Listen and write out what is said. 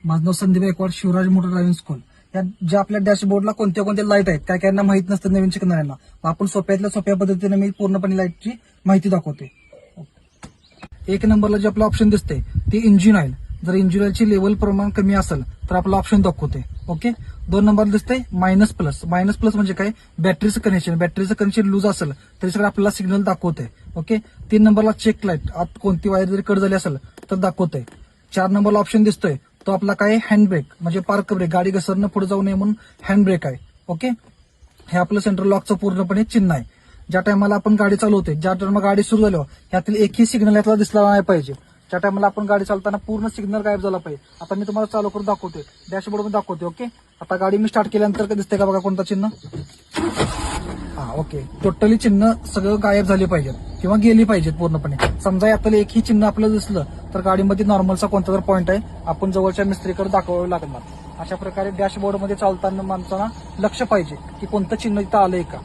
माझं नाव Sandeep Gaikwad, Shivraj motor driving school. या ज्या आपल्या डॅशबोर्डला कोणत्या कोणत्या लाईट आहेत काय काहींना माहित नसतं नवीन शिकणाऱ्यांना. आपण सोप्यातल्या सोप्या पद्धतीने मी पूर्णपणे लाईटची माहिती दाखवते. एक नंबरला जे आपलं ऑप्शन दिसते ते इंजिन ऑइल. जर इंजिन ऑइलची लेवल प्रमाण कमी असेल तर आपलं ऑप्शन दाखवते. ओके. 2 नंबरला दिसते मायनस प्लस. मायनस प्लस म्हणजे काय, बॅटरीचं कनेक्शन लूज असेल तरी सगळं आपल्याला सिग्नल दाखवते. ओके. 3 नंबरला चेक लाईट, आत कोणती वायर जरी कट झाली असेल तर दाखवते. 4 नंबरला ऑप्शन दिसतोय तो आपला काय, हँड ब्रेक म्हणजे पार्क ब्रेक, गाडी घसरणं पुढे जाऊ नये म्हणून हँड ब्रेक आहे. ओके. हे आपलं सेंट्रल लॉकचं पूर्णपणे चिन्ह आहे. ज्या टायमाला आपण गाडी चालवते, ज्या टायमाला गाडी सुरू झाल्यावर यातील एकही सिग्नल यातला दिसला नाही पाहिजे. ज्या टायमाला आपण गाडी चालताना पूर्ण सिग्नल गायब झाला पाहिजे. आता मी तुम्हाला चालू करून दाखवते, डॅशबोर्ड मध्ये दाखवते. ओके. आता गाडी मी स्टार्ट केल्यानंतर दिसते का बघा कोणता चिन्ह. हा, ओके. टोटली चिन्ह सगळं गायब झाले पाहिजेत किंवा गेली पाहिजेत पूर्णपणे. समजा यातलं एकही चिन्ह आपल्याला दिसलं तर गाडीमध्ये नॉर्मलचा कोणता तर पॉईंट आहे, आपण जवळच्या मिस्त्रीकडे दाखवावे लागणार. अशा प्रकारे डॅशबोर्डमध्ये चालताना माणसाला लक्ष पाहिजे की कोणतं चिन्ह इथं आलंय का.